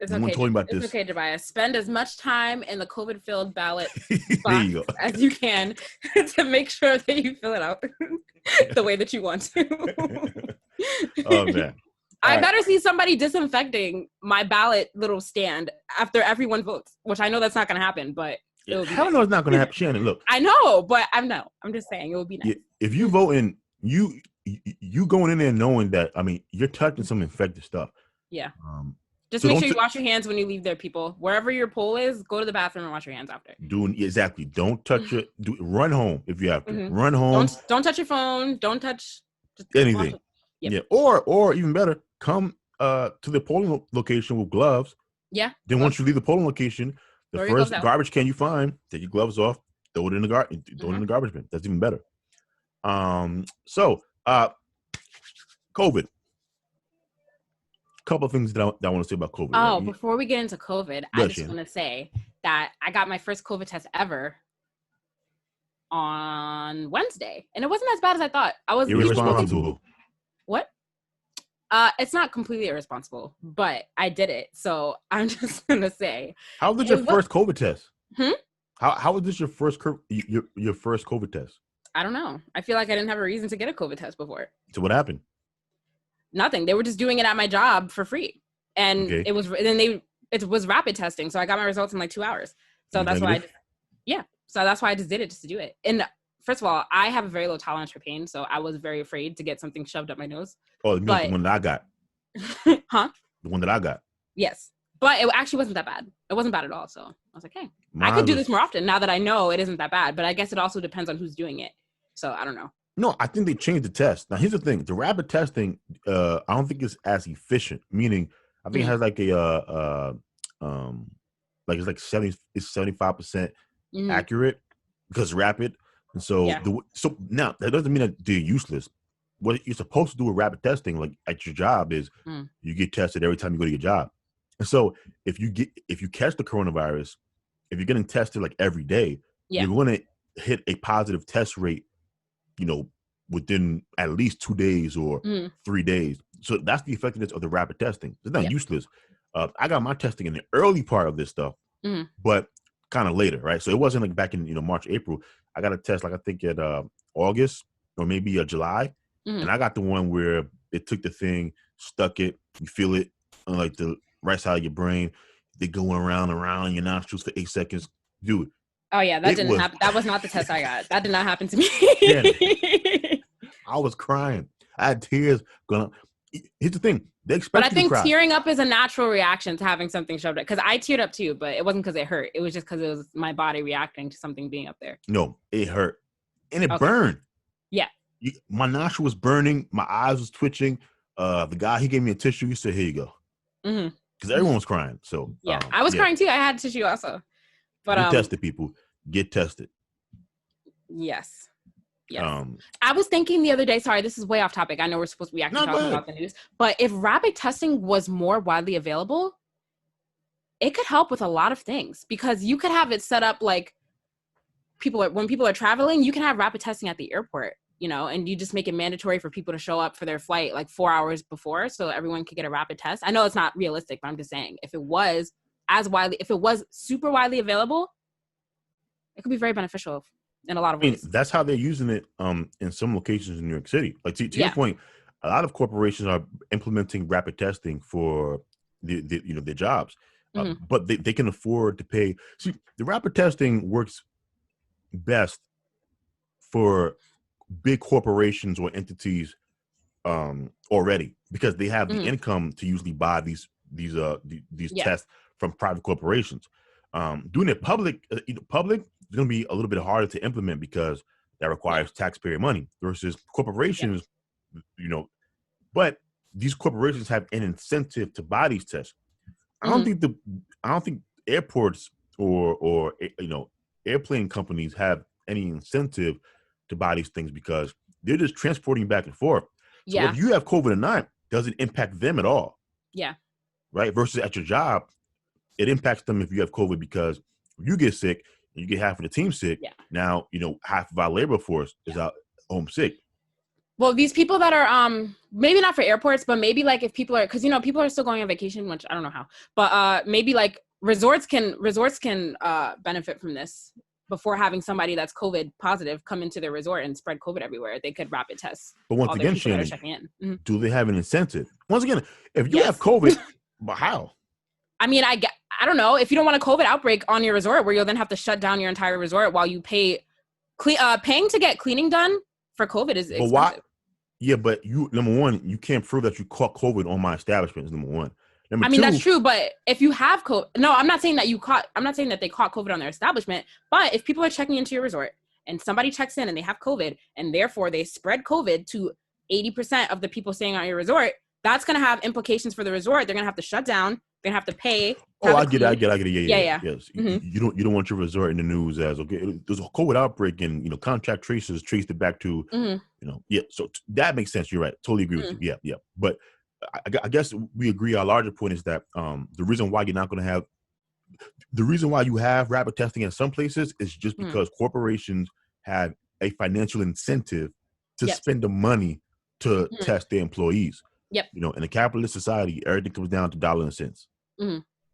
It's No one okay. told me about It's this. okay, Tobias. Spend as much time in the COVID-filled ballot There box you go. as you can to make sure that you fill it out the way that you want to. Oh man. I All right. better see somebody disinfecting my ballot little stand after everyone votes, which I know that's not going to happen, but it would be Hell nice. no, it's not going to happen. Shannon, look. I know, but I'm just saying it would be nice. If you vote in, you going in there knowing that, I mean, you're touching some infected stuff. Yeah. Just so make sure you wash your hands when you leave there, people. Wherever your poll is, go to the bathroom and wash your hands after. Exactly. Don't touch it. Run home if you have to. Mhm. Run home. Don't touch your phone. Don't touch anything. Yep. Yeah. Or even better, come to the polling location with gloves. Yeah. Then once you leave the polling location, the throw first garbage can you find, take your gloves off, throw it in the garbage bin. That's even better. So COVID. Couple of things that I want to say about COVID. Oh, right? Before we get into COVID, I just want to say that I got my first COVID test ever on Wednesday, and it wasn't as bad as I thought. I was irresponsible. What? It's not completely irresponsible, but I did it. So I'm just gonna say. How was your first COVID test? Hmm? How was this your first your first COVID test? I don't know. I feel like I didn't have a reason to get a COVID test before. So what happened? Nothing. They were just doing it at my job for free, and it was rapid testing. So I got my results in like 2 hours. So that's why. So that's why I just did it, just to do it. And first of all, I have a very low tolerance for pain, so I was very afraid to get something shoved up my nose. Oh, the one that I got. Huh? The one that I got. Yes, but it actually wasn't that bad. It wasn't bad at all. So I was like, hey, I could do this more often now that I know it isn't that bad. But I guess it also depends on who's doing it. So I don't know. No, I think they changed the test. Now, here's the thing: the rapid testing, I don't think it's as efficient. Meaning, I think it has like it's like 75% accurate because rapid. And so, so now that doesn't mean that they're useless. What you're supposed to do with rapid testing, like at your job, is you get tested every time you go to your job. And so, if you catch the coronavirus, if you're getting tested like every day, you're going to hit a positive test rate, within at least 2 days or 3 days. So that's the effectiveness of the rapid testing. It's not useless. I got my testing in the early part of this stuff, but kind of later, right? So it wasn't like back in March, April. I got a test like I think at August or maybe July, and I got the one where it took the thing, stuck it, you feel it on like the right side of your brain. They going around your nostrils for 8 seconds, dude. Oh yeah, that didn't happen. That was not the test I got. That did not happen to me. I was crying. I had tears going. Here's the thing: they expect. But I think tearing up is a natural reaction to having something shoved up. Because I teared up too, but it wasn't because it hurt. It was just because it was my body reacting to something being up there. No, it hurt, and it burned. Yeah. My nostril was burning. My eyes was twitching. The guy, he gave me a tissue. He said, "Here you go," because everyone was crying. So yeah, I was crying too. I had tissue also. But get tested, people. Get tested. Yes. I was thinking the other day, sorry, this is way off topic. I know we're supposed to be actually talking about the news, but if rapid testing was more widely available, it could help with a lot of things because you could have it set up like when people are traveling, you can have rapid testing at the airport, and you just make it mandatory for people to show up for their flight like 4 hours before so everyone could get a rapid test. I know it's not realistic, but I'm just saying if it was super widely available, it could be very beneficial in a lot of ways. That's how they're using it in some locations in New York City. Like to your point, a lot of corporations are implementing rapid testing for their jobs, but they can afford to pay. See, the rapid testing works best for big corporations or entities already because they have the income to usually buy these tests from private corporations. Doing it public is going to be a little bit harder to implement because that requires taxpayer money versus corporations, but these corporations have an incentive to buy these tests. I don't think airports or airplane companies have any incentive to buy these things because they're just transporting back and forth. So if you have COVID or not, doesn't impact them at all. Yeah. Right. Versus at your job, it impacts them if you have COVID because if you get sick and you get half of the team sick, now, half of our labor force is out home sick. Well, these people that are maybe not for airports, but maybe like if people are, because people are still going on vacation, which I don't know how, but maybe like resorts can benefit from this before having somebody that's COVID positive come into their resort and spread COVID everywhere. They could rapid test. But once again, Shannon, do they have an incentive? Once again, if you have COVID, but how? I mean, I don't know. If you don't want a COVID outbreak on your resort where you'll then have to shut down your entire resort while you paying to get cleaning done for COVID is expensive. Why? Yeah, but number one, you can't prove that you caught COVID on my establishment. Is number one. I mean, that's true, but if you have COVID, no, I'm not saying that they caught COVID on their establishment, but if people are checking into your resort and somebody checks in and they have COVID and therefore they spread COVID to 80% of the people staying at your resort, that's going to have implications for the resort. They're going to have to shut down. They're going to have to pay. I get it. Yeah. Yes. Mm-hmm. You don't want your resort in the news as, okay, there's a COVID outbreak and, contact tracers traced it back to, so that makes sense. You're right. Totally agree with you. Yeah. But I guess we agree. Our larger point is that the reason why you have rapid testing in some places is just because corporations have a financial incentive to spend the money to test their employees. Yep. In a capitalist society, everything comes down to dollars and cents. Mm-hmm.